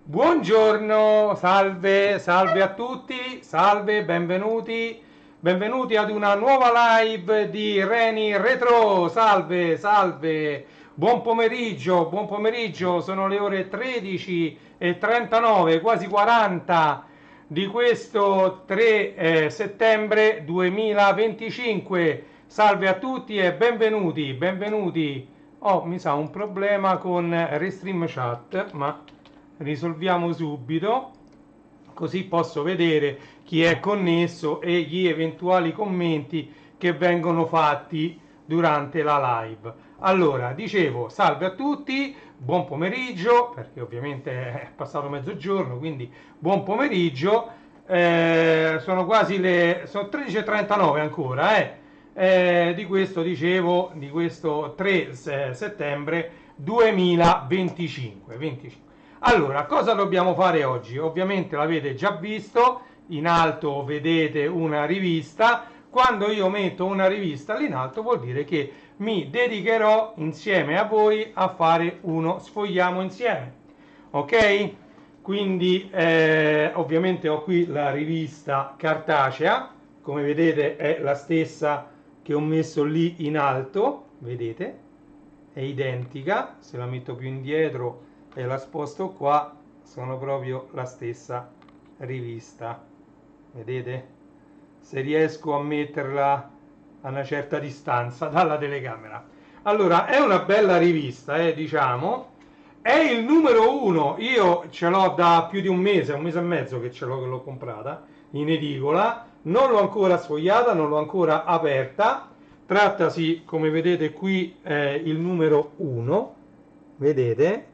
Buongiorno, salve, salve a tutti, salve, benvenuti ad una nuova live di Reni Retro, salve, salve, buon pomeriggio, sono le ore 13:39, quasi 40 di questo 3 settembre 2025, salve a tutti e benvenuti. Oh, mi sa un problema con Restream Chat, ma risolviamo subito, così posso vedere chi è connesso e gli eventuali commenti che vengono fatti durante la live. Allora, dicevo, salve a tutti, buon pomeriggio, perché ovviamente è passato mezzogiorno, quindi buon pomeriggio. Sono quasi sono 13:39 ancora, di questo dicevo, di questo 3 settembre 2025. Allora, cosa dobbiamo fare oggi? Ovviamente l'avete già visto, in alto vedete una rivista. Quando io metto una rivista lì in alto vuol dire che mi dedicherò insieme a voi a fare uno sfogliamo insieme, ok? Quindi ovviamente ho qui la rivista cartacea, come vedete è la stessa che ho messo lì in alto, vedete? È identica, se la metto più indietro e la sposto qua, sono proprio la stessa rivista, vedete? Se riesco a metterla a una certa distanza dalla telecamera. Allora, è una bella rivista, diciamo, è il numero 1, io ce l'ho da più di un mese e mezzo che ce l'ho, che l'ho comprata in edicola, non l'ho ancora sfogliata, non l'ho ancora aperta. Trattasi, come vedete qui, il numero 1, vedete?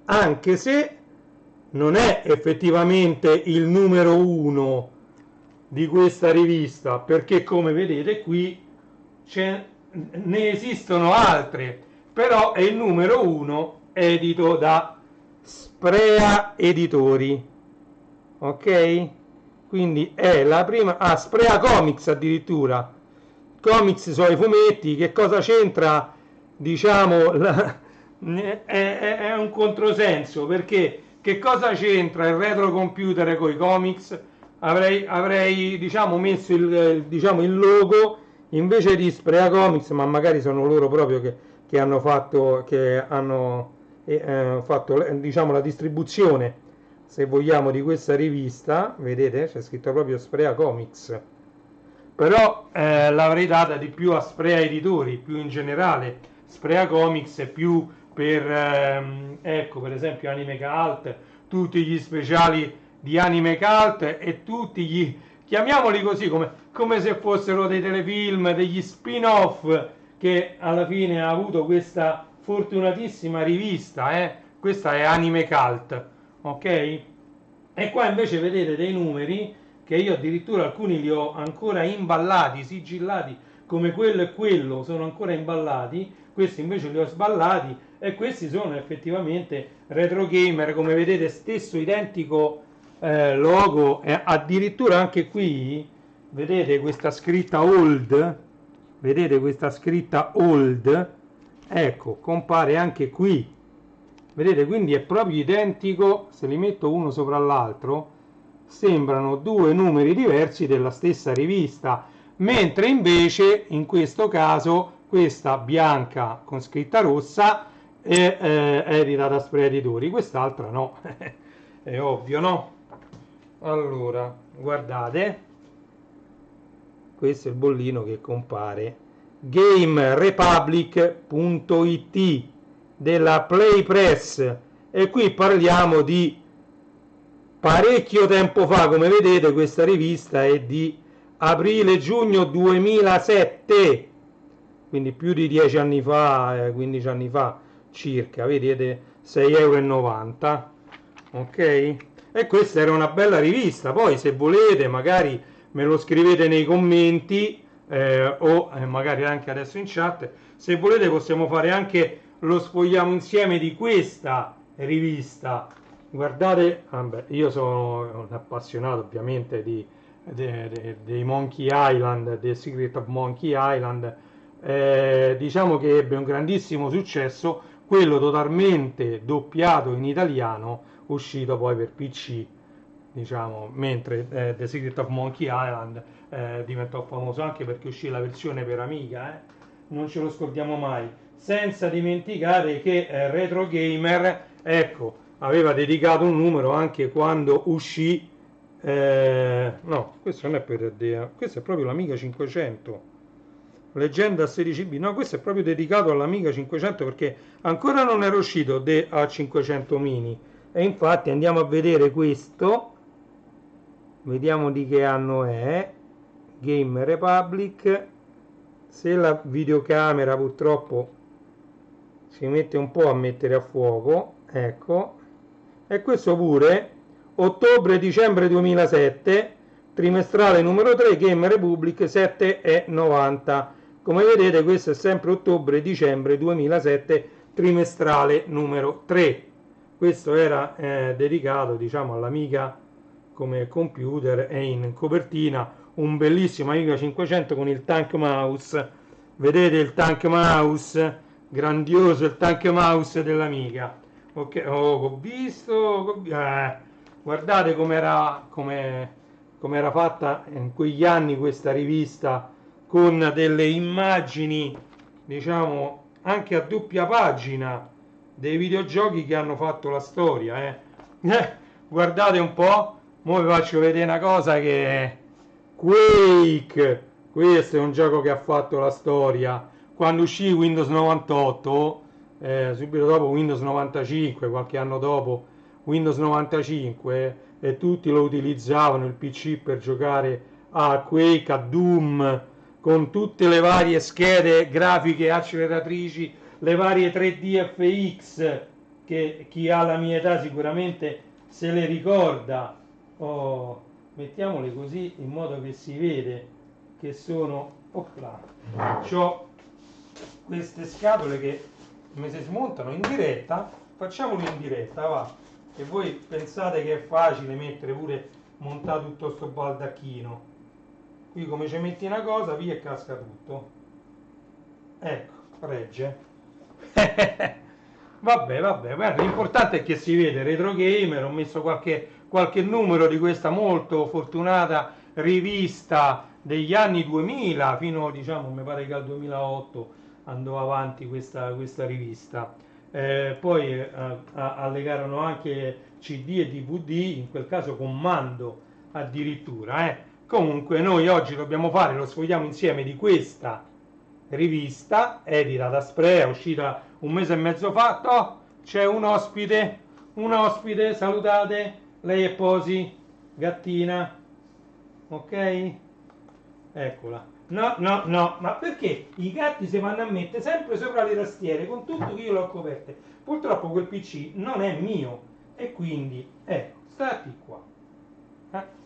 Anche se non è effettivamente il numero 1 di questa rivista, perché come vedete qui ne esistono altre, però è il numero 1 edito da Sprea Editori, ok? Quindi è la prima, Sprea Comics addirittura. Comics sono i fumetti, che cosa c'entra? Diciamo, è un controsenso, perché che cosa c'entra il retrocomputer con i comics? Avrei diciamo messo il logo invece di Sprea Comics, ma magari sono loro proprio che hanno fatto diciamo la distribuzione, se vogliamo, di questa rivista. Vedete, c'è scritto proprio Sprea Comics, però l'avrei data di più a Sprea Editori, più in generale. Sprea Comics è più per ecco, per esempio Anime Cult, tutti gli speciali di Anime Cult e tutti gli, chiamiamoli così, come se fossero dei telefilm, degli spin-off, che alla fine ha avuto questa fortunatissima rivista, questa è Anime Cult, ok? E qua invece vedete dei numeri che io addirittura alcuni li ho ancora imballati, sigillati, come quello e quello sono ancora imballati, questi invece li ho sballati, e questi sono effettivamente Retro Gamer, come vedete, stesso identico logo, addirittura anche qui vedete questa scritta old, ecco, compare anche qui, vedete? Quindi è proprio identico. Se li metto uno sopra l'altro sembrano due numeri diversi della stessa rivista, mentre invece in questo caso questa bianca con scritta rossa è edita da Sprea Editori, quest'altra no. È ovvio, no? Allora, guardate, questo è il bollino che compare, gamerepublic.it della PlayPress, e qui parliamo di parecchio tempo fa. Come vedete, questa rivista è di aprile-giugno 2007, quindi più di 10 anni fa, 15 anni fa circa, vedete, 6,90 €, ok? E questa era una bella rivista. Poi se volete magari me lo scrivete nei commenti, o magari anche adesso in chat, se volete possiamo fare anche lo sfogliamo insieme di questa rivista, guardate, vabbè, io sono un appassionato ovviamente dei Monkey Island, The Secret of Monkey Island. Diciamo che ebbe un grandissimo successo, quello totalmente doppiato in italiano, uscito poi per PC, diciamo, mentre The Secret of Monkey Island diventò famoso anche perché uscì la versione per Amiga, non ce lo scordiamo mai, senza dimenticare che Retro Gamer, ecco, aveva dedicato un numero anche quando uscì, no, questo non è per questo è proprio l'Amiga 500, leggenda 16 bit, no, questo è proprio dedicato all'Amiga 500 perché ancora non era uscito A500 mini, e infatti andiamo a vedere questo, vediamo di che anno è, Game Republic. Se la videocamera purtroppo si mette un po' a mettere a fuoco, ecco, e questo pure, ottobre-dicembre 2007, trimestrale numero 3, Game Republic 7,90. Come vedete questo è sempre ottobre-dicembre 2007, trimestrale numero 3. Questo era dedicato, diciamo, all'Amiga come computer, e in copertina un bellissimo Amiga 500 con il Tank Mouse. Vedete il Tank Mouse? Grandioso il Tank Mouse dell'Amiga. Ok, ho visto. Guardate com'era fatta in quegli anni questa rivista, con delle immagini, diciamo, anche a doppia pagina dei videogiochi che hanno fatto la storia. Guardate un po', ora vi faccio vedere una cosa che è Quake. Questo è un gioco che ha fatto la storia. Quando uscì Windows 98, subito dopo Windows 95, qualche anno dopo Windows 95, e tutti lo utilizzavano il PC per giocare a Quake, a Doom, con tutte le varie schede grafiche acceleratrici, le varie 3D FX, che chi ha la mia età sicuramente se le ricorda. Oh, mettiamole così in modo che si vede che sono, opla, c'ho queste scatole che mi si smontano in diretta, facciamolo in diretta, va, e voi pensate che è facile mettere pure, montare tutto sto baldacchino, qui come ci metti una cosa via e casca tutto, ecco, regge. Vabbè, guarda, l'importante è che si vede Retro Gamer. Ho messo qualche numero di questa molto fortunata rivista degli anni 2000 fino, diciamo, mi pare che al 2008 andò avanti questa rivista. Poi allegarono anche CD e DVD, in quel caso con mando addirittura. Comunque noi oggi dobbiamo fare lo sfogliamo insieme di questa rivista edita da Sprea, uscita un mese e mezzo fa. Oh, c'è un ospite, salutate, lei è Posi, gattina, ok? Eccola. No, ma perché i gatti si vanno a mettere sempre sopra le tastiere, con tutto che io le ho coperte? Purtroppo quel PC non è mio, e quindi, ecco, stati qua.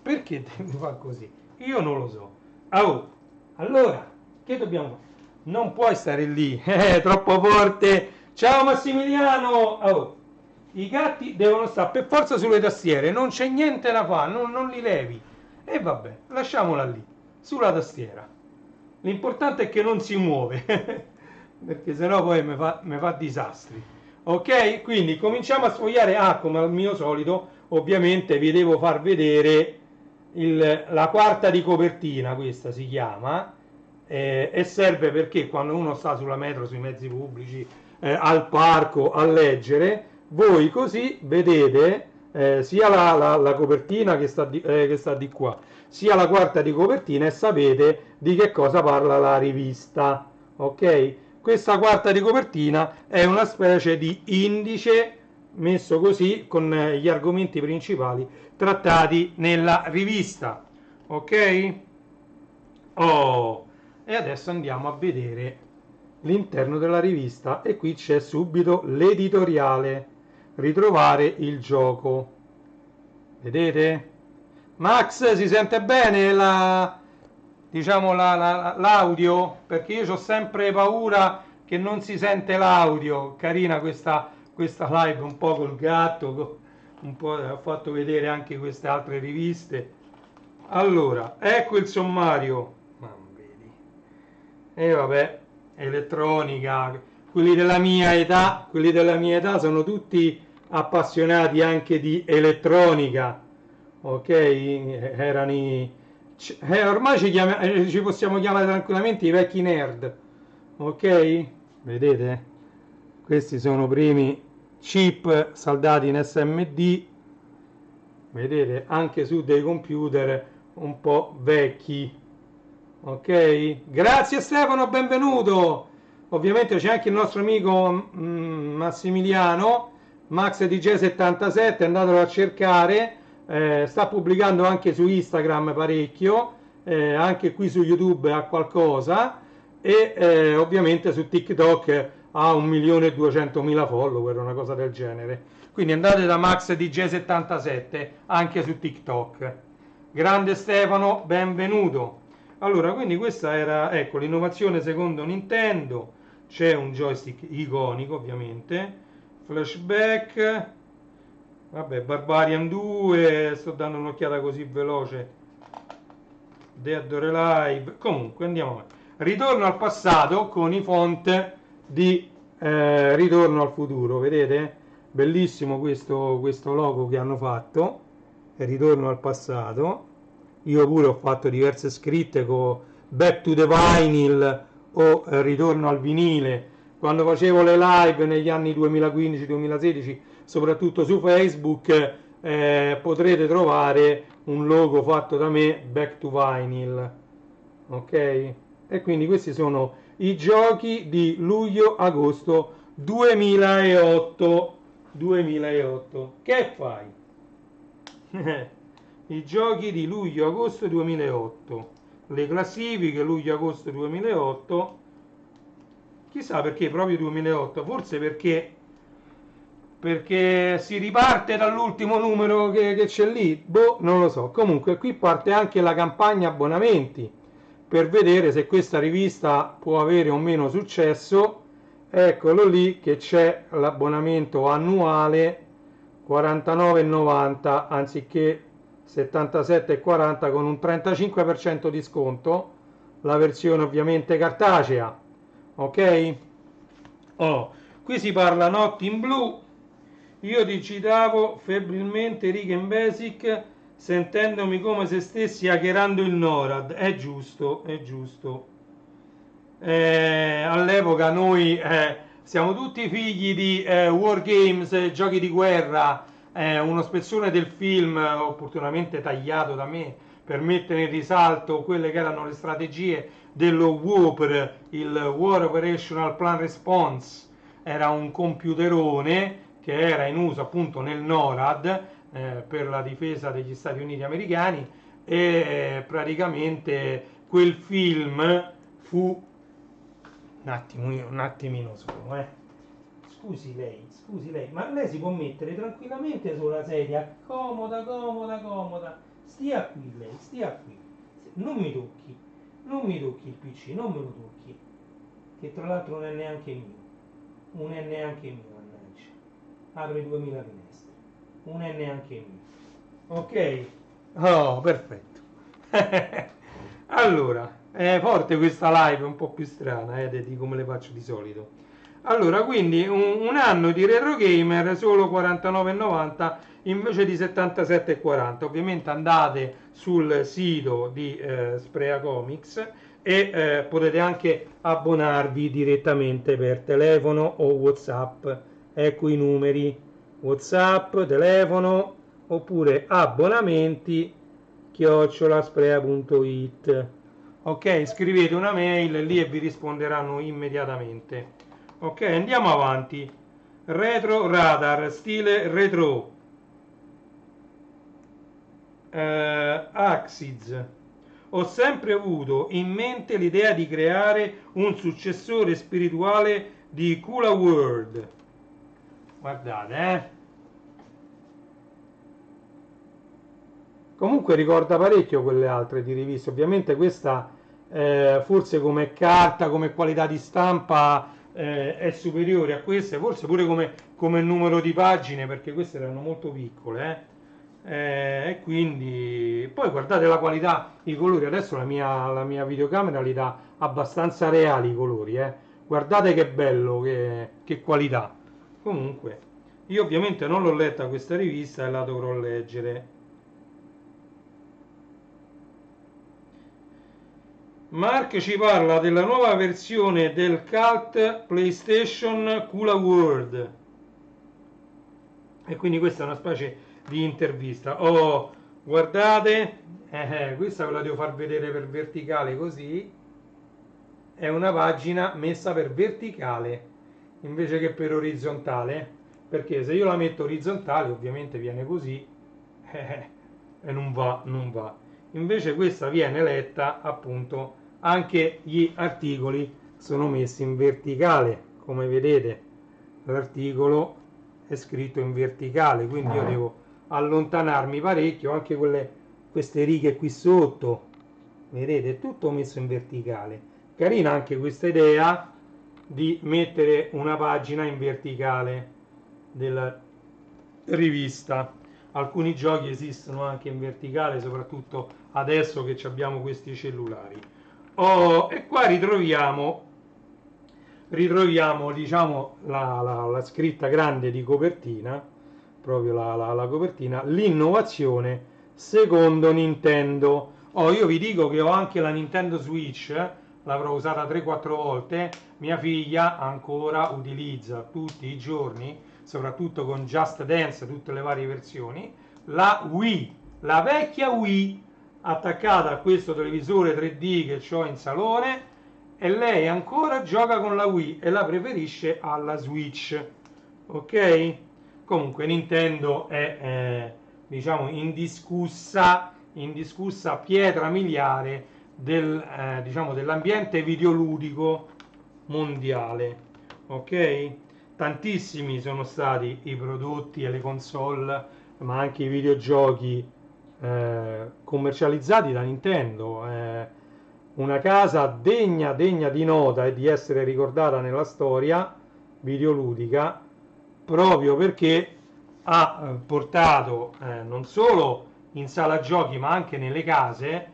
Perché devo fare così? Io non lo so. Oh, allora, che dobbiamo fare? Non puoi stare lì, è troppo forte. Ciao Massimiliano! Oh, i gatti devono stare per forza sulle tastiere, non c'è niente da fare, non li levi. E vabbè, lasciamola lì, sulla tastiera. L'importante è che non si muove, perché sennò poi mi fa disastri. Ok? Quindi cominciamo a sfogliare. Come al mio solito, ovviamente vi devo far vedere la quarta di copertina, questa si chiama, e serve perché quando uno sta sulla metro, sui mezzi pubblici, al parco a leggere, voi così vedete sia la copertina che sta di qua, sia la quarta di copertina, e sapete di che cosa parla la rivista. Ok? Questa quarta di copertina è una specie di indice messo così con gli argomenti principali trattati nella rivista. Ok? Oh, e adesso andiamo a vedere l'interno della rivista, e qui c'è subito l'editoriale, ritrovare il gioco. Vedete? Max, si sente bene diciamo l'audio? Perché io ho sempre paura che non si sente l'audio. Carina questa live un po' col gatto, un po', ho fatto vedere anche queste altre riviste. Allora, ecco il sommario. Ma vedi. E vabbè, elettronica, quelli della mia età sono tutti appassionati anche di elettronica, ok? Erano ormai ci possiamo chiamare tranquillamente i vecchi nerd, ok? Vedete? Questi sono primi chip saldati in SMD, vedete, anche su dei computer un po' vecchi. Ok, grazie Stefano, benvenuto. Ovviamente c'è anche il nostro amico Massimiliano, Max DJ77, andatelo a cercare, sta pubblicando anche su Instagram parecchio, anche qui su YouTube ha qualcosa e ovviamente su TikTok ha 1.200.000 follower, una cosa del genere. Quindi andate da Max DJ77 anche su TikTok. Grande Stefano, benvenuto. Allora, quindi questa era, ecco, l'innovazione secondo Nintendo. C'è un joystick iconico, ovviamente. Flashback. Vabbè, Barbarian 2, sto dando un'occhiata così veloce. Dead or Alive. Comunque, andiamo avanti. Ritorno al passato con i font di Ritorno al futuro, vedete? Bellissimo questo logo che hanno fatto. Ritorno al passato. Io pure ho fatto diverse scritte con Back to the Vinyl o Ritorno al vinile. Quando facevo le live negli anni 2015-2016, soprattutto su Facebook, potrete trovare un logo fatto da me, Back to Vinyl. Ok? E quindi questi sono i giochi di luglio-agosto 2008. 2008. Che fai? I giochi di luglio-agosto 2008, le classifiche luglio-agosto 2008, chissà perché proprio 2008, forse perché si riparte dall'ultimo numero che c'è lì, boh, non lo so. Comunque qui parte anche la campagna abbonamenti per vedere se questa rivista può avere o meno successo. Eccolo lì che c'è l'abbonamento annuale 49,90 anziché 77,40 con un 35% di sconto, la versione ovviamente cartacea. Ok? Oh, qui si parla notti in blu. Io digitavo febbrilmente Riga in Basic sentendomi come se stessi hackerando il NORAD. È giusto, è giusto. All'epoca noi siamo tutti figli di war games, giochi di guerra, uno spezzone del film opportunamente tagliato da me per mettere in risalto quelle che erano le strategie dello WOPR, il War Operational Plan Response. Era un computerone che era in uso appunto nel NORAD per la difesa degli Stati Uniti americani e praticamente quel film fu un attimino solo. Scusi lei, ma lei si può mettere tranquillamente sulla sedia, comoda, comoda, comoda. Stia qui lei, stia qui. Non mi tocchi, non mi tocchi il PC, non me lo tocchi. Che tra l'altro non è neanche mio. Non è neanche mio, mannaggia. Apre 2000 finestre. Non è neanche mio. Ok? Oh, perfetto. Allora, è forte questa live, un po' più strana di come le faccio di solito. Allora, quindi un anno di Retro Gamer solo 49,90 invece di 77,40. Ovviamente andate sul sito di Sprea Comics e potete anche abbonarvi direttamente per telefono o WhatsApp. Ecco i numeri: WhatsApp, telefono oppure abbonamenti @sprea.it. Ok, scrivete una mail lì e vi risponderanno immediatamente. Ok, andiamo avanti. Retro radar, stile retro. Axids. Ho sempre avuto in mente l'idea di creare un successore spirituale di Kula World. Guardate, Comunque ricorda parecchio quelle altre di riviste. Ovviamente questa forse come carta, come qualità di stampa è superiore a queste, forse pure come numero di pagine, perché queste erano molto piccole, e quindi poi guardate la qualità, i colori, adesso la mia videocamera li dà abbastanza reali i colori, guardate che bello, che qualità. Comunque, io ovviamente non l'ho letta questa rivista e la dovrò leggere. Mark ci parla della nuova versione del cult PlayStation Cooler World, e quindi questa è una specie di intervista. Oh, guardate, questa ve la devo far vedere per verticale così. È una pagina messa per verticale invece che per orizzontale, perché se io la metto orizzontale ovviamente viene così, e non va. Invece questa viene letta, appunto, anche gli articoli sono messi in verticale, come vedete l'articolo è scritto in verticale, quindi io devo allontanarmi parecchio, anche queste righe qui sotto, vedete, è tutto messo in verticale. Carina anche questa idea di mettere una pagina in verticale della rivista. Alcuni giochi esistono anche in verticale, soprattutto adesso che abbiamo questi cellulari. Oh, e qua ritroviamo diciamo la scritta grande di copertina, proprio la copertina, l'innovazione secondo Nintendo. Oh, io vi dico che ho anche la Nintendo Switch, l'avrò usata 3-4 volte, mia figlia ancora utilizza tutti i giorni, soprattutto con Just Dance, tutte le varie versioni, la Wii, la vecchia Wii, attaccata a questo televisore 3D che ho in salone, e lei ancora gioca con la Wii e la preferisce alla Switch. Ok? Comunque Nintendo è diciamo indiscussa pietra miliare diciamo, dell'ambiente videoludico mondiale. Ok? Tantissimi sono stati i prodotti e le console, ma anche i videogiochi commercializzati da Nintendo. Una casa degna di nota e di essere ricordata nella storia videoludica, proprio perché ha non solo in sala giochi ma anche nelle case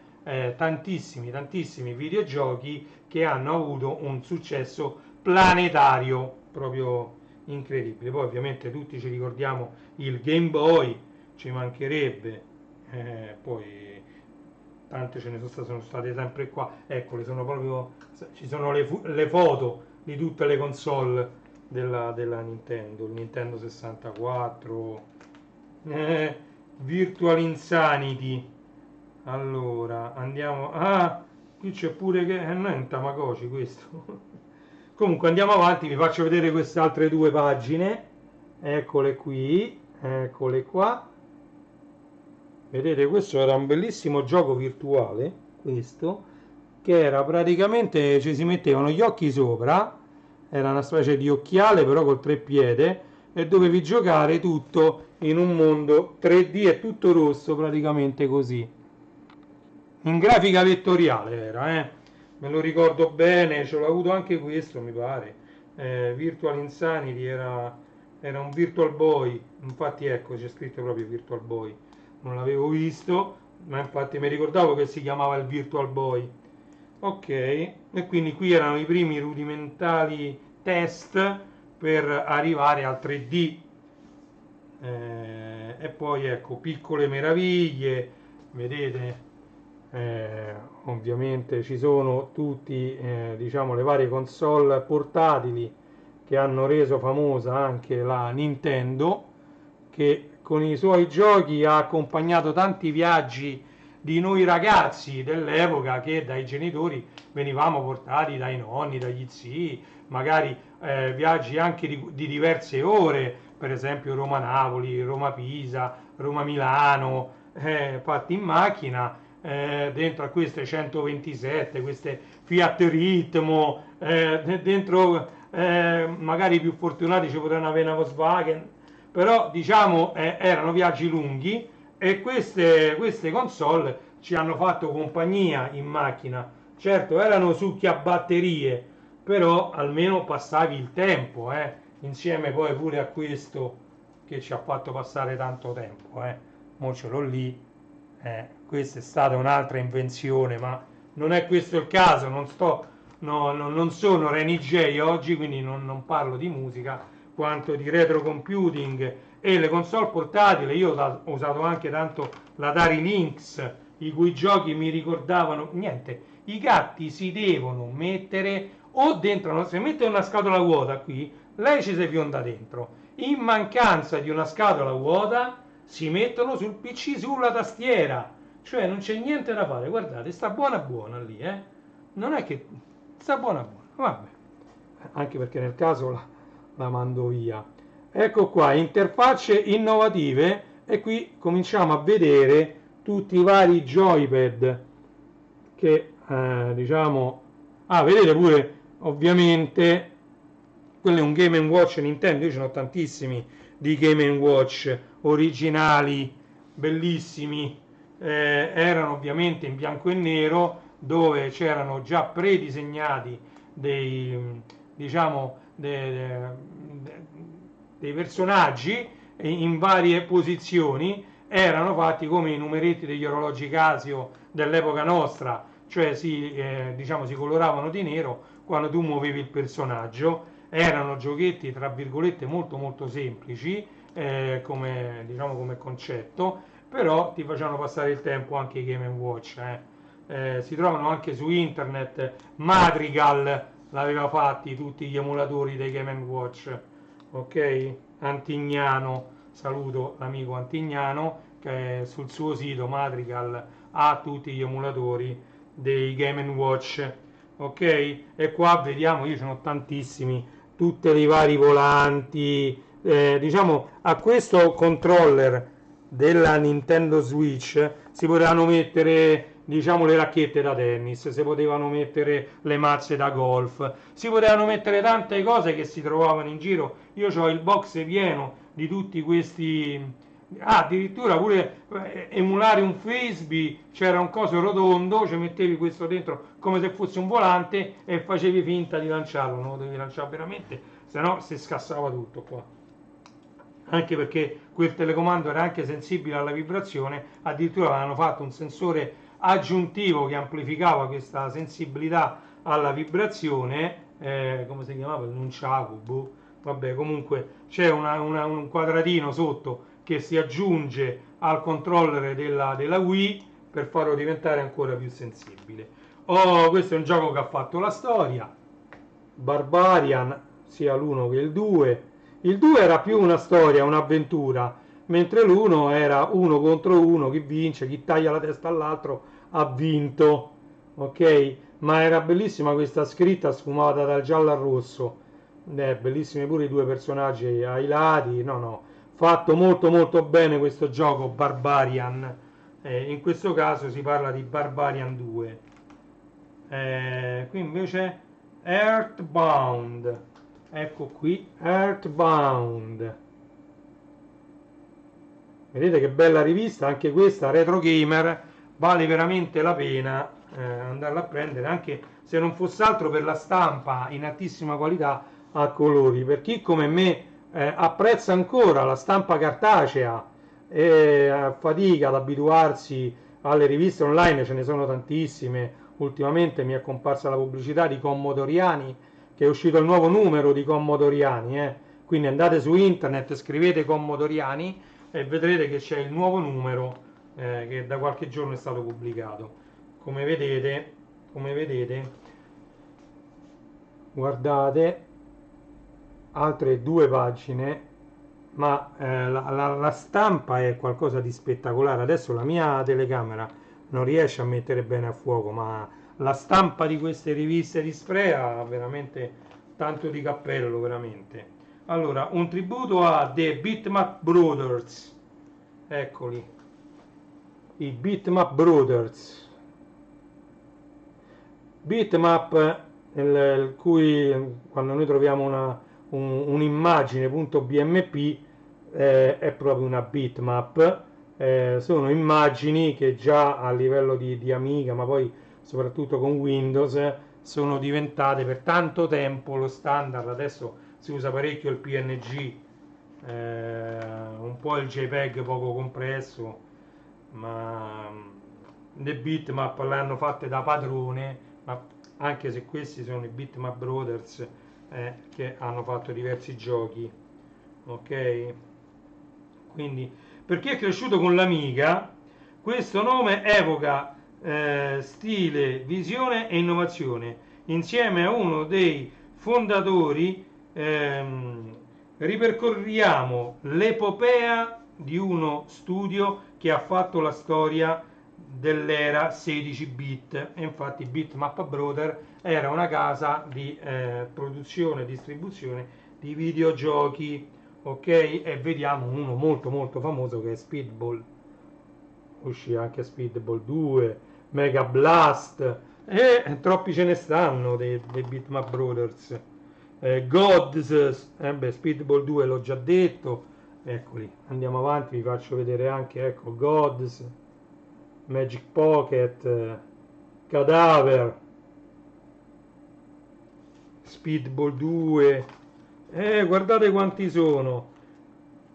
tantissimi videogiochi che hanno avuto un successo planetario proprio incredibile. Poi ovviamente tutti ci ricordiamo il Game Boy, ci mancherebbe, poi tante ce ne sono state sempre qua, eccole, sono proprio, ci sono le foto di tutte le console della Nintendo, il Nintendo 64, Virtual Insanity. Allora andiamo, qui c'è pure che non è un Tamagotchi questo. Comunque andiamo avanti, vi faccio vedere queste altre due pagine, eccole qui, eccole qua. Vedete, questo era un bellissimo gioco virtuale, questo, che era praticamente, ci si mettevano gli occhi sopra, era una specie di occhiale però col treppiede, e dovevi giocare tutto in un mondo 3D e tutto rosso, praticamente così. In grafica vettoriale era, me lo ricordo bene, ce l'ho avuto anche questo, mi pare. Virtual Insanity era un Virtual Boy, infatti ecco c'è scritto proprio Virtual Boy, non l'avevo visto, ma infatti mi ricordavo che si chiamava il Virtual Boy. Ok, e quindi qui erano i primi rudimentali test per arrivare al 3D. E poi ecco, piccole meraviglie, vedete, ovviamente ci sono tutti, diciamo, le varie console portatili che hanno reso famosa anche la Nintendo, che con i suoi giochi ha accompagnato tanti viaggi di noi ragazzi dell'epoca, che dai genitori venivamo portati dai nonni, dagli zii, magari viaggi anche di diverse ore, per esempio Roma-Napoli, Roma-Pisa, Roma-Milano, fatti in macchina, dentro a queste 127, queste Fiat Ritmo, dentro magari i più fortunati ci potranno avere una Volkswagen, però diciamo erano viaggi lunghi, e queste console ci hanno fatto compagnia in macchina. Certo, erano succhi a batterie, però almeno passavi il tempo, insieme poi pure a questo che ci ha fatto passare tanto tempo, mo ce l'ho lì, questa è stata un'altra invenzione, ma non è questo il caso, non sono Reni J oggi, quindi non parlo di musica, quanto di retro computing e le console portatili. Io ho usato anche tanto l'Atari Lynx, i cui giochi mi ricordavano niente. I gatti si devono mettere o dentro, se mette una scatola vuota qui, lei ci si fionda dentro. In mancanza di una scatola vuota, si mettono sul PC sulla tastiera. Cioè non c'è niente da fare. Guardate, sta buona buona lì, Non è che sta buona buona. Vabbè. Anche perché nel caso la mando via. Ecco qua, interfacce innovative e qui cominciamo a vedere tutti i vari joypad che diciamo, vedete pure ovviamente quello è un Game & Watch Nintendo. Io ce ne ho tantissimi di Game & Watch originali, bellissimi, erano ovviamente in bianco e nero, dove c'erano già predisegnati dei, diciamo, dei personaggi in varie posizioni, erano fatti come i numeretti degli orologi Casio dell'epoca nostra, cioè diciamo, si coloravano di nero quando tu muovevi il personaggio. Erano giochetti tra virgolette molto molto semplici, come, diciamo, come concetto, però ti facevano passare il tempo anche i Game & Watch. Si trovano anche su internet. Madrigal l'aveva fatti tutti gli emulatori dei Game & Watch, ok? Antignano, saluto l'amico Antignano, che sul suo sito Madrigal ha tutti gli emulatori dei Game & Watch, ok? E qua vediamo, io ce ne ho tantissimi, tutti i vari volanti, diciamo. A questo controller della Nintendo Switch si potevano mettere, diciamo, le racchette da tennis, si potevano mettere le mazze da golf, si potevano mettere tante cose che si trovavano in giro. Io ho il box pieno di tutti questi. Addirittura pure emulare un frisbee, c'era un coso rotondo, ci mettevi questo dentro come se fosse un volante e facevi finta di lanciarlo, non lo devi lanciare veramente, se no si scassava tutto qua. Anche perché quel telecomando era anche sensibile alla vibrazione, addirittura avevano fatto un sensore aggiuntivo che amplificava questa sensibilità alla vibrazione, come si chiamava? Il Nunchaku, boh. Vabbè, comunque c'è un quadratino sotto che si aggiunge al controller della Wii per farlo diventare ancora più sensibile. Questo è un gioco che ha fatto la storia, Barbarian, sia l'1 che il 2. Il 2 era più una storia, un'avventura, mentre l'1 era uno contro uno, chi vince, chi taglia la testa all'altro ha vinto, ok? Ma era bellissima questa scritta sfumata dal giallo al rosso, bellissimi pure i due personaggi ai lati, no, fatto molto molto bene questo gioco Barbarian. In questo caso si parla di Barbarian 2. Qui invece Earthbound, ecco qui Earthbound, vedete che bella rivista anche questa, Retro Gamer, vale veramente la pena andarla a prendere, anche se non fosse altro per la stampa in altissima qualità a colori. Per chi come me apprezza ancora la stampa cartacea e fatica ad abituarsi alle riviste online, ce ne sono tantissime. Ultimamente mi è comparsa la pubblicità di Commodoriani, che è uscito il nuovo numero di Commodoriani, quindi andate su internet, scrivete Commodoriani e vedrete che c'è il nuovo numero che da qualche giorno è stato pubblicato. Come vedete, guardate, altre 2 pagine, ma la stampa è qualcosa di spettacolare. Adesso la mia telecamera non riesce a mettere bene a fuoco, ma la stampa di queste riviste di Sprea ha veramente tanto di cappello, veramente. Allora, un tributo a The Bitmap Brothers, eccoli, i Bitmap Brothers. Bitmap, cui quando noi troviamo un'immagine .bmp è proprio una bitmap. Sono immagini che già a livello di Amiga, ma poi soprattutto con Windows, sono diventate per tanto tempo lo standard. Adesso si usa parecchio il PNG, un po' il JPEG poco compresso, ma le bitmap le hanno fatte da padrone, ma anche se questi sono i Bitmap Brothers, che hanno fatto diversi giochi, ok? Quindi per chi è cresciuto con l'Amiga, questo nome evoca stile, visione e innovazione. Insieme a uno dei fondatori ripercorriamo l'epopea di uno studio che ha fatto la storia dell'era 16 bit, e infatti Bitmap Brothers era una casa di produzione e distribuzione di videogiochi, ok? E vediamo uno molto molto famoso che è Speedball. Uscì anche Speedball 2, Mega Blast, e troppi ce ne stanno dei Bitmap Brothers. Gods, Speedball 2 l'ho già detto, eccoli. Andiamo avanti, vi faccio vedere anche, ecco, Gods, Magic Pocket, Cadaver, Speedball 2, guardate quanti sono.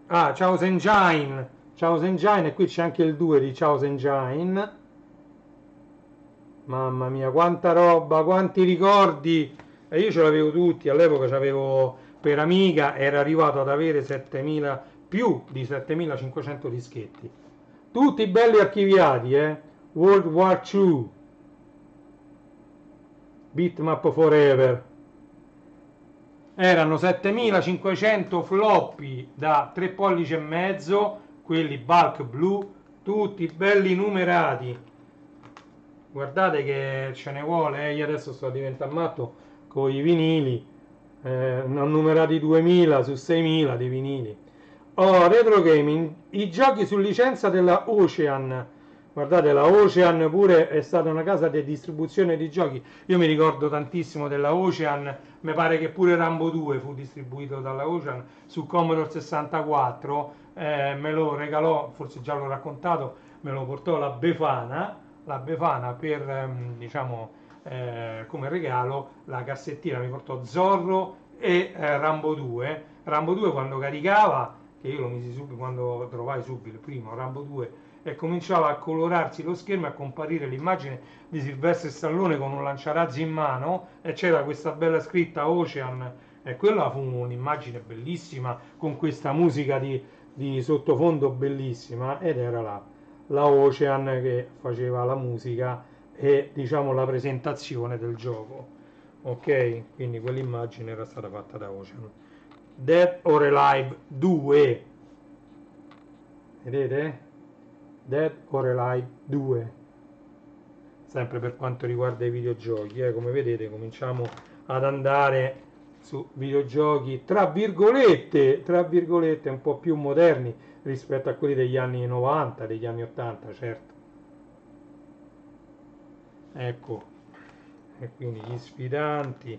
Ah, Chaos Engine, Chaos Engine, e qui c'è anche il 2 di Chaos Engine. Mamma mia, quanta roba, quanti ricordi! E io ce l'avevo tutti, all'epoca c'avevo per Amiga, era arrivato ad avere 7000, più di 7500 dischetti. Tutti belli archiviati, World War II, Bitmap Forever. Erano 7500 floppy da 3 pollici e mezzo, quelli bulk blu, tutti belli numerati. Guardate che ce ne vuole, io adesso sto diventando matto con i vinili, non numerati 2000 su 6000 di vinili. Retro Gaming, i giochi su licenza della Ocean. Guardate, la Ocean pure è stata una casa di distribuzione di giochi. Io mi ricordo tantissimo della Ocean, mi pare che pure Rambo 2 fu distribuito dalla Ocean su Commodore 64, me lo regalò, forse già l'ho raccontato, me lo portò la Befana per, diciamo, come regalo, la cassettina, mi portò Zorro e Rambo 2. Rambo 2 quando caricava, che io lo misi subito, quando trovai subito il primo Rambo 2, e cominciava a colorarsi lo schermo e a comparire l'immagine di Sylvester Stallone con un lanciarazzi in mano, e c'era questa bella scritta Ocean, e quella fu un'immagine bellissima con questa musica di sottofondo bellissima, ed era la Ocean che faceva la musica e, diciamo, la presentazione del gioco, ok? Quindi quell'immagine era stata fatta da Ocean. Dead or Alive 2, vedete? Dead or Alive 2, sempre per quanto riguarda i videogiochi, come vedete cominciamo ad andare su videogiochi tra virgolette un po' più moderni rispetto a quelli degli anni 90, degli anni 80, certo. Ecco, e quindi gli sfidanti,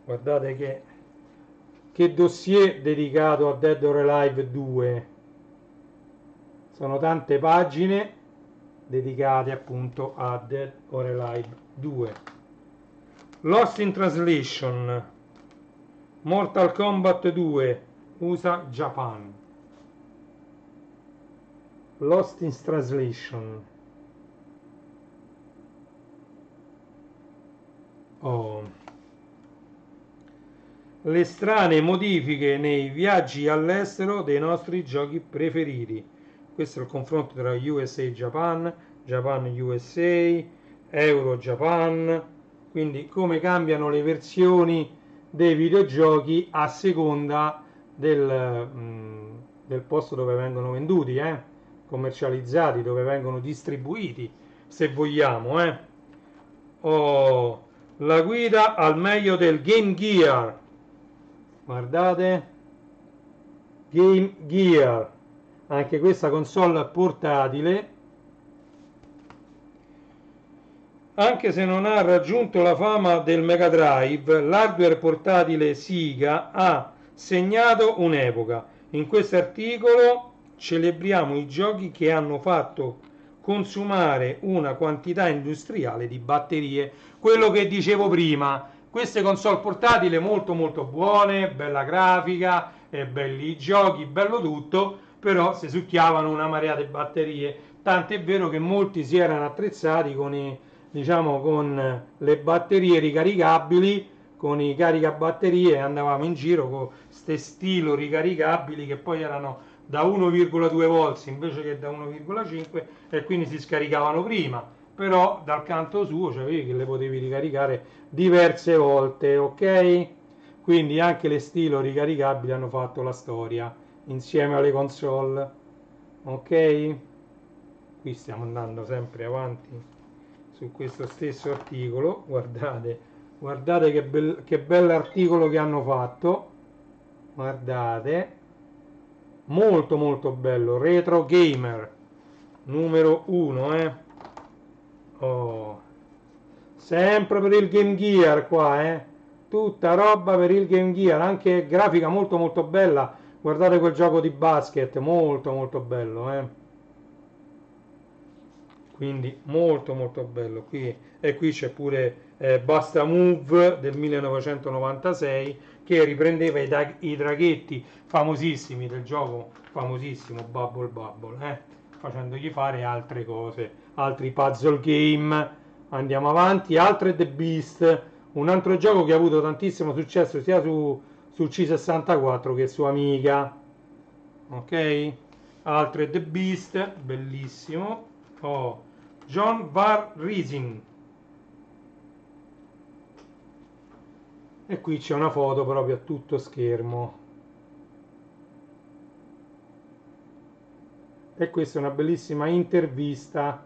guardate che dossier dedicato a Dead or Alive 2, sono tante pagine dedicate appunto a Dead or Alive 2. Lost in Translation, Mortal Kombat 2, USA Japan. Lost in Translation. Le strane modifiche nei viaggi all'estero dei nostri giochi preferiti. Questo è il confronto tra USA Japan, Japan USA, Euro Japan, quindi come cambiano le versioni dei videogiochi a seconda del posto dove vengono venduti, commercializzati, dove vengono distribuiti, se vogliamo. La guida al meglio del Game Gear. Guardate, Game Gear, anche questa console portatile, anche se non ha raggiunto la fama del Mega Drive, l'hardware portatile Sega ha segnato un'epoca. In questo articolo celebriamo i giochi che hanno fatto consumare una quantità industriale di batterie. Quello che dicevo prima, queste console portatili molto molto buone, bella grafica, belli i giochi, bello tutto, però si succhiavano una marea di batterie. Tant'è vero che molti si erano attrezzati con diciamo, con le batterie ricaricabili, con i caricabatterie, andavamo in giro con queste stilo ricaricabili che poi erano da 1,2 volts invece che da 1,5 e quindi si scaricavano prima, però dal canto suo cioè vedi che le potevi ricaricare diverse volte, ok? Quindi anche le stilo ricaricabili hanno fatto la storia insieme alle console, ok? Qui stiamo andando sempre avanti su questo stesso articolo, guardate che bell'articolo che hanno fatto, guardate, molto molto bello, Retro Gamer numero 1, oh, sempre per il Game Gear qua, tutta roba per il Game Gear, anche grafica molto molto bella, guardate quel gioco di basket, molto molto bello, quindi molto molto bello qui. E qui c'è pure Basta Move del 1996 che riprendeva i draghetti famosissimi del gioco famosissimo Bubble Bubble, facendogli fare altre cose, altri puzzle game. Andiamo avanti, Altered the Beast, un altro gioco che ha avuto tantissimo successo sia sul C64 che su Amiga, ok? Altered the Beast, bellissimo. Oh, John Var Rising. E qui c'è una foto proprio a tutto schermo. E questa è una bellissima intervista.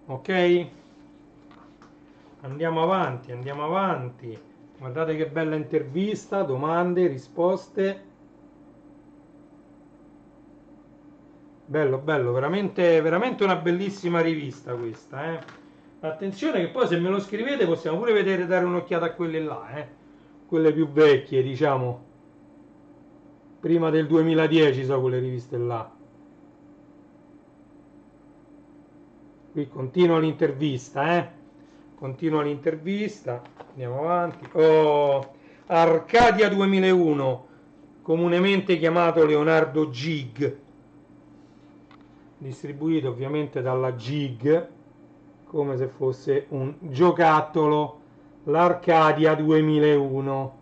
Ok? Andiamo avanti, andiamo avanti. Guardate che bella intervista, domande, risposte. Bello, bello, veramente, veramente una bellissima rivista questa, Attenzione che poi se me lo scrivete possiamo pure vedere, dare un'occhiata a quelle là, quelle più vecchie, diciamo. Prima del 2010 so quelle riviste là. Qui continua l'intervista, Continua l'intervista, andiamo avanti. Oh, Arcadia 2001, comunemente chiamato Leonardo Gig, distribuito ovviamente dalla Gig, come se fosse un giocattolo, l'Arcadia 2001.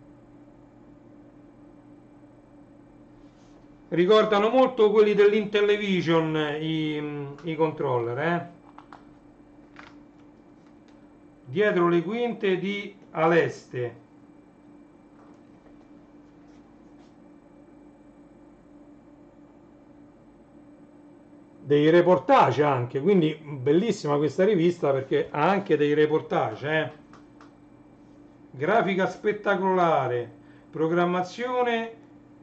Ricordano molto quelli dell'Intellivision i controller, dietro le quinte di Aleste. Dei reportage anche, quindi bellissima questa rivista perché ha anche dei reportage, grafica spettacolare, programmazione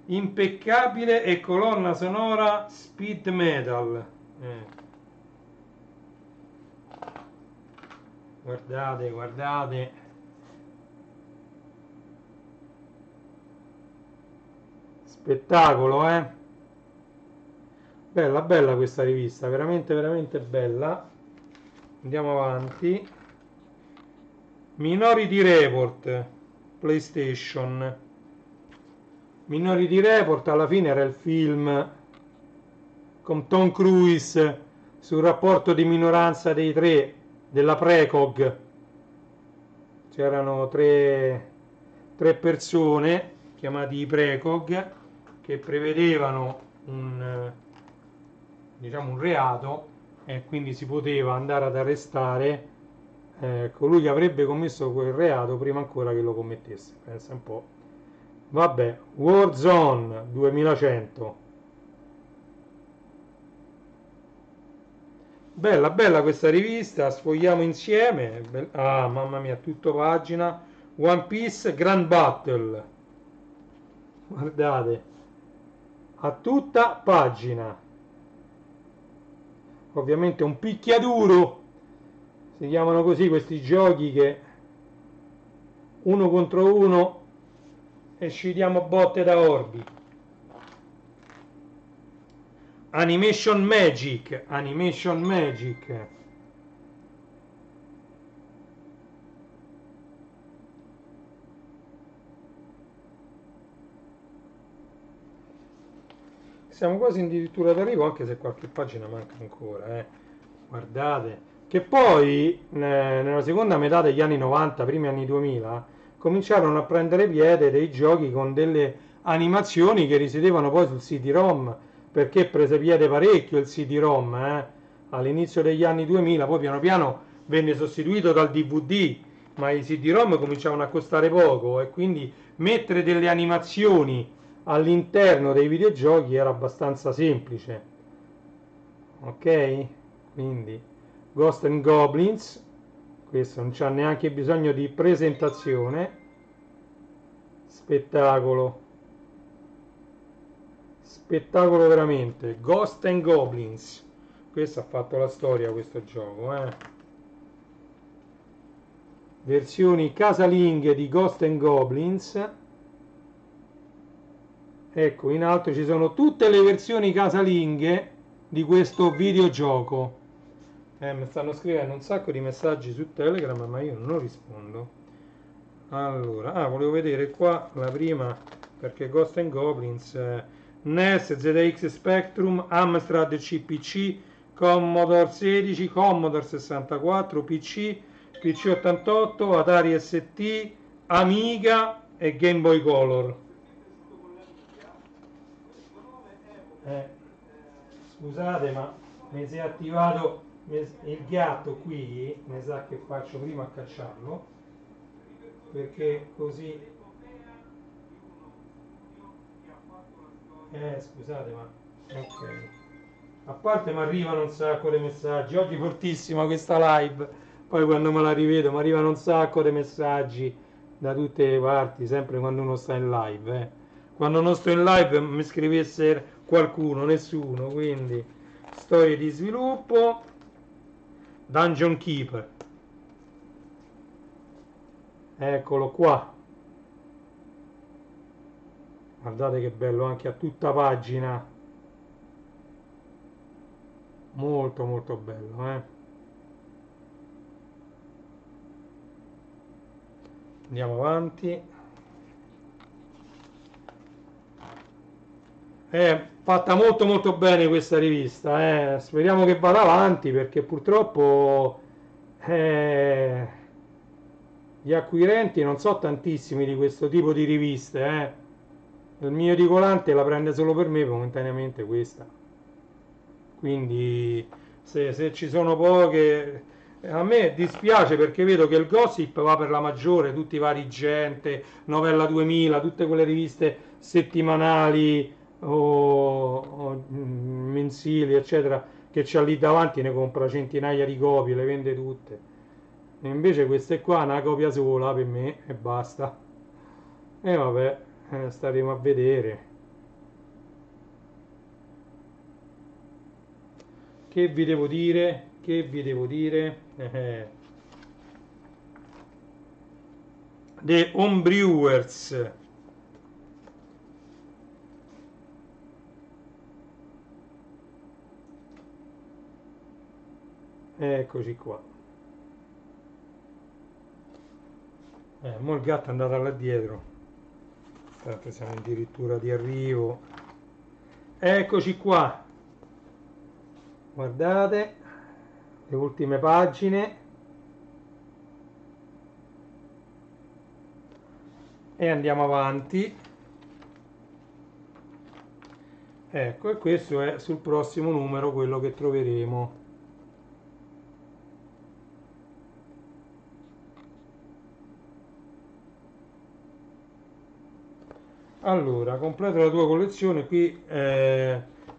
impeccabile e colonna sonora speed metal. Guardate, guardate. Spettacolo, Bella, bella questa rivista, veramente, veramente bella. Andiamo avanti. Minority Report, PlayStation. Minority Report alla fine era il film con Tom Cruise sul rapporto di minoranza dei tre della Precog. C'erano tre persone chiamati i Precog che prevedevano diciamo un reato e quindi si poteva andare ad arrestare colui che avrebbe commesso quel reato prima ancora che lo commettesse. Pensa un po'. Vabbè, Warzone 2100. Bella, bella questa rivista, sfogliamo insieme. Ah, mamma mia, tutto pagina. One Piece Grand Battle. Guardate, a tutta pagina. Ovviamente un picchiaduro. Si chiamano così questi giochi che uno contro uno e ci diamo botte da orbi. Animation Magic, Animation Magic. Siamo quasi addirittura d'arrivo, anche se qualche pagina manca ancora, guardate. Che poi, nella seconda metà degli anni 90, primi anni 2000, cominciarono a prendere piede dei giochi con delle animazioni che risiedevano poi sul CD-ROM, perché prese piede parecchio il CD-ROM, all'inizio degli anni 2000, poi piano piano venne sostituito dal DVD, ma i CD-ROM cominciavano a costare poco e quindi mettere delle animazioni all'interno dei videogiochi era abbastanza semplice. Ok? Quindi Ghost and Goblins, questo non c'ha neanche bisogno di presentazione. Spettacolo, spettacolo veramente. Ghost and Goblins, questo ha fatto la storia questo gioco, versioni casalinghe di Ghost and Goblins. Ecco, in alto ci sono tutte le versioni casalinghe di questo videogioco. Mi stanno scrivendo un sacco di messaggi su Telegram, ma io non rispondo. Allora, volevo vedere qua la prima, perché Ghost and Goblins, NES, ZX Spectrum, Amstrad CPC, Commodore 16, Commodore 64, PC, PC88, Atari ST, Amiga e Game Boy Color. Scusate, ma mi si è attivato il gatto qui, mi sa che faccio prima a cacciarlo, perché così... scusate, ma... ok. A parte mi arrivano un sacco di messaggi, oggi fortissima questa live, poi quando me la rivedo mi arrivano un sacco di messaggi da tutte le parti, sempre quando uno sta in live. Quando non sto in live mi scrivesse qualcuno, nessuno, quindi storie di sviluppo. Dungeon Keeper, eccolo qua, guardate che bello, anche a tutta pagina, molto molto bello, andiamo avanti. È fatta molto molto bene questa rivista, speriamo che vada avanti, perché purtroppo gli acquirenti non so tantissimi di questo tipo di riviste. Il mio edicolante la prende solo per me momentaneamente questa, quindi se ci sono poche, a me dispiace, perché vedo che il gossip va per la maggiore, tutti i vari Gente, Novella 2000, tutte quelle riviste settimanali o mensili, eccetera, che c'ha lì davanti, ne compra centinaia di copie, le vende tutte. E invece queste qua, una copia sola per me e basta. E vabbè, staremo a vedere. Che vi devo dire? Che vi devo dire? The Homebrewers. Eccoci qua. Mo il gatto è andato là dietro. Aspetta, siamo addirittura di arrivo. Eccoci qua. Guardate le ultime pagine. E andiamo avanti. Ecco, e questo è sul prossimo numero quello che troveremo. Allora, completa la tua collezione. Qui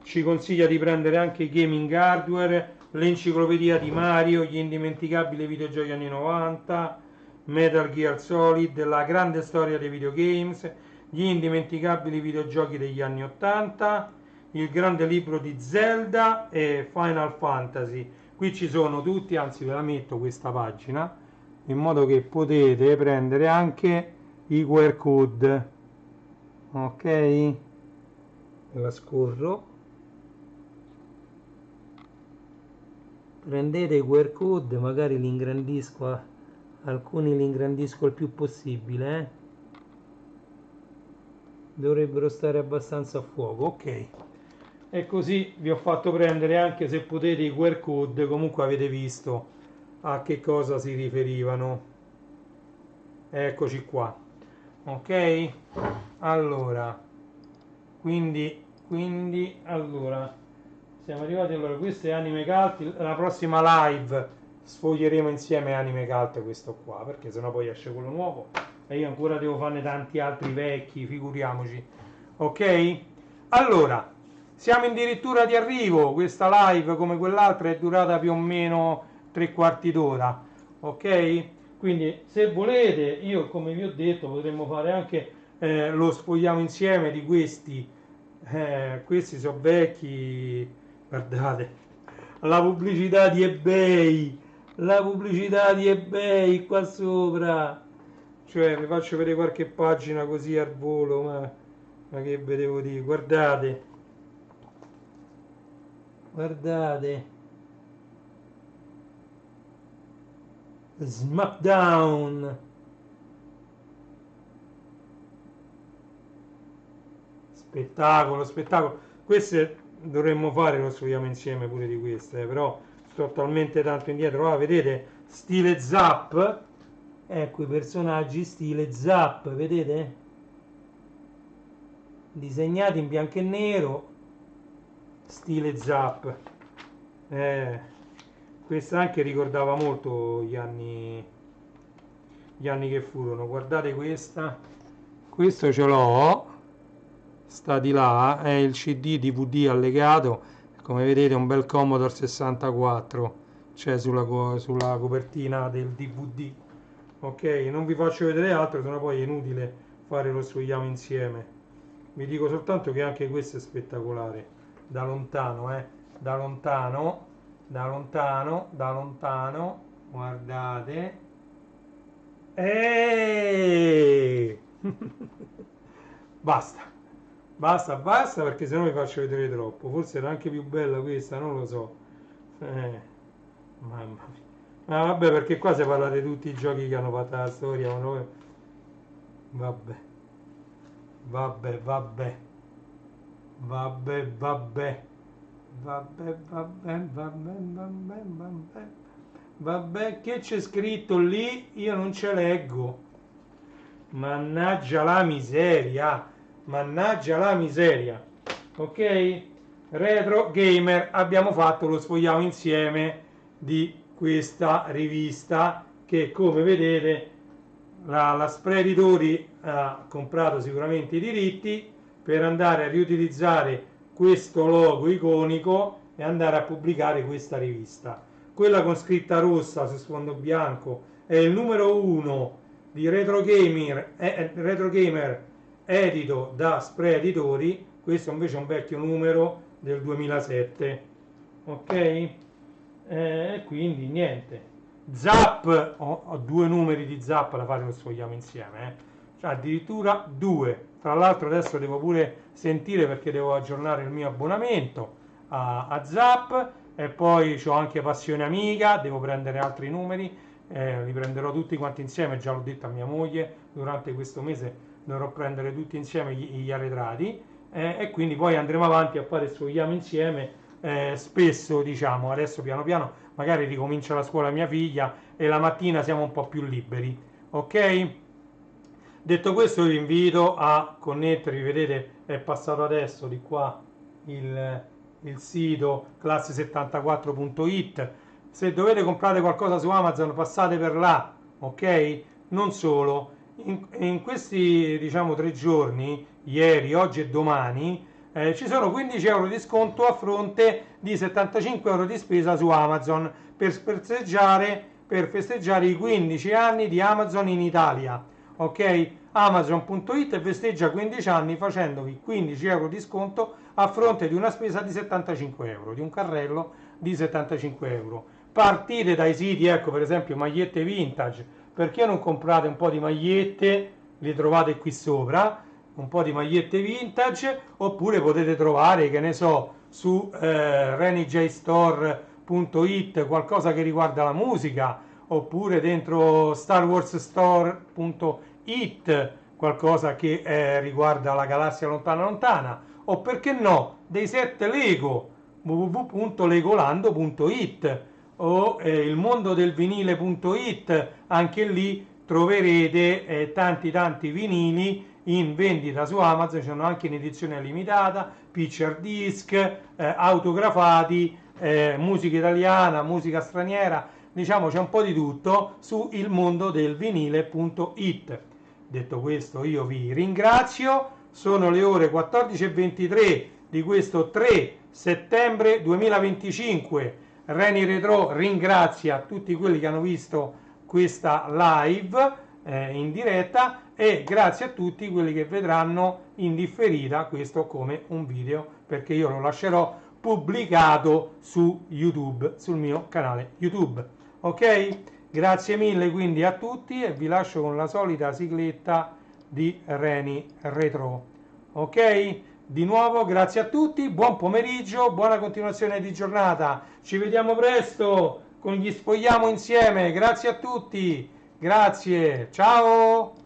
ci consiglia di prendere anche i gaming hardware, l'enciclopedia di Mario, gli indimenticabili videogiochi anni 90, Metal Gear Solid, la grande storia dei videogames, gli indimenticabili videogiochi degli anni 80, il grande libro di Zelda e Final Fantasy. Qui ci sono tutti, anzi ve la metto questa pagina, in modo che potete prendere anche i QR code. Ok, la scorro. prendete i QR code, magari li ingrandisco, alcuni li ingrandisco il più possibile, dovrebbero stare abbastanza a fuoco, ok. E così vi ho fatto prendere, anche se potete, i QR code, comunque avete visto a che cosa si riferivano. Eccoci qua, ok. Allora, allora siamo arrivati. Allora, questo è Anime Cult. La prossima live sfoglieremo insieme Anime Cult, questo qua, perché sennò poi esce quello nuovo e io ancora devo farne tanti altri vecchi, figuriamoci. Ok, allora siamo addirittura di arrivo. Questa live, come quell'altra, è durata più o meno 3 quarti d'ora, ok. Quindi se volete, io come vi ho detto, potremmo fare anche lo sfogliamo insieme di questi. Questi sono vecchi, guardate, la pubblicità di eBay, la pubblicità di eBay qua sopra. Cioè, vi faccio vedere qualche pagina così al volo, ma che ve devo dire, guardate, guardate, Smackdown, spettacolo, spettacolo. Queste dovremmo fare, lo studiamo insieme pure di queste, però sto talmente tanto indietro. Ah, vedete, stile Zap, ecco i personaggi stile Zap, vedete? Disegnati in bianco e nero, stile Zap. Questa anche ricordava molto gli anni che furono. Guardate questa, questo ce l'ho, sta di là, è il CD DVD allegato, come vedete un bel Commodore 64 c'è sulla copertina del DVD. Ok, non vi faccio vedere altro, sennò poi è inutile fare lo studiamo insieme. Vi dico soltanto che anche questo è spettacolare, da lontano, da lontano, da lontano, da lontano, guardate. Basta, basta, basta, perché sennò vi faccio vedere troppo. Forse era anche più bella questa, non lo so. Mamma mia. Ma vabbè, perché qua si parla di tutti i giochi che hanno fatto la storia, ma vabbè, vabbè, vabbè, vabbè, vabbè, vabbè, vabbè, vabbè, vabbè, vabbè, vabbè, che c'è scritto lì? Io non ce leggo. Mannaggia la miseria, mannaggia la miseria. Ok? Retro Gamer, abbiamo fatto lo sfogliamo insieme di questa rivista che, come vedete, la Spray Editori ha comprato sicuramente i diritti per andare a riutilizzare questo logo iconico e andare a pubblicare questa rivista. Quella con scritta rossa su sfondo bianco è il numero 1 di Retro Gamer, edito da Spray Editori. Questo invece è un vecchio numero del 2007, ok. Quindi niente, Zap, ho 2 numeri di Zap da fare, lo sfogliamo insieme, cioè addirittura 2. Tra l'altro adesso devo pure sentire, perché devo aggiornare il mio abbonamento a Zap, e poi ho anche Passione Amiga, devo prendere altri numeri, li prenderò tutti quanti insieme, già l'ho detto a mia moglie, durante questo mese dovrò prendere tutti insieme gli arretrati, e quindi poi andremo avanti a fare sfogliamo insieme. Spesso, diciamo, adesso piano piano magari ricomincia la scuola mia figlia e la mattina siamo un po' più liberi, ok. Detto questo, vi invito a connettervi. Vedete, è passato adesso di qua il sito classe74.it. Se dovete comprare qualcosa su Amazon, passate per là, ok. Non solo, in questi, diciamo, 3 giorni, ieri, oggi e domani, ci sono 15 euro di sconto a fronte di 75 euro di spesa su Amazon per festeggiare i 15 anni di Amazon in Italia, ok. Amazon.it festeggia 15 anni facendovi 15 euro di sconto a fronte di una spesa di 75 euro, di un carrello di 75 euro. Partite dai siti, ecco, per esempio magliette vintage. Perché non comprate un po' di magliette? Le trovate qui sopra, un po' di magliette vintage. Oppure potete trovare, che ne so, su renijstore.it vinile.it qualcosa che riguarda la musica, oppure dentro starwarsstore.it qualcosa che riguarda la galassia lontana lontana, o perché no, dei 7 Lego, www.legolando.it, o il mondo del vinile.it, anche lì troverete tanti vinili in vendita su Amazon, ci sono anche in edizione limitata, picture disc, autografati, musica italiana, musica straniera, diciamo c'è un po' di tutto su il mondo del vinile.it. Detto questo, io vi ringrazio, sono le ore 14:23 di questo 3 settembre 2025. Reni Retro ringrazia tutti quelli che hanno visto questa live in diretta, e grazie a tutti quelli che vedranno in differita questo come un video, perché io lo lascerò pubblicato su YouTube, sul mio canale YouTube. Ok? Grazie mille quindi a tutti, e vi lascio con la solita sigletta di Reni Retro. Ok? Di nuovo grazie a tutti, buon pomeriggio, buona continuazione di giornata, ci vediamo presto con gli Spogliamo insieme. Grazie a tutti, grazie, ciao.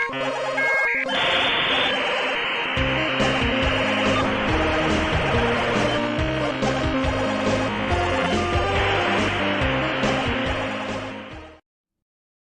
Thank you.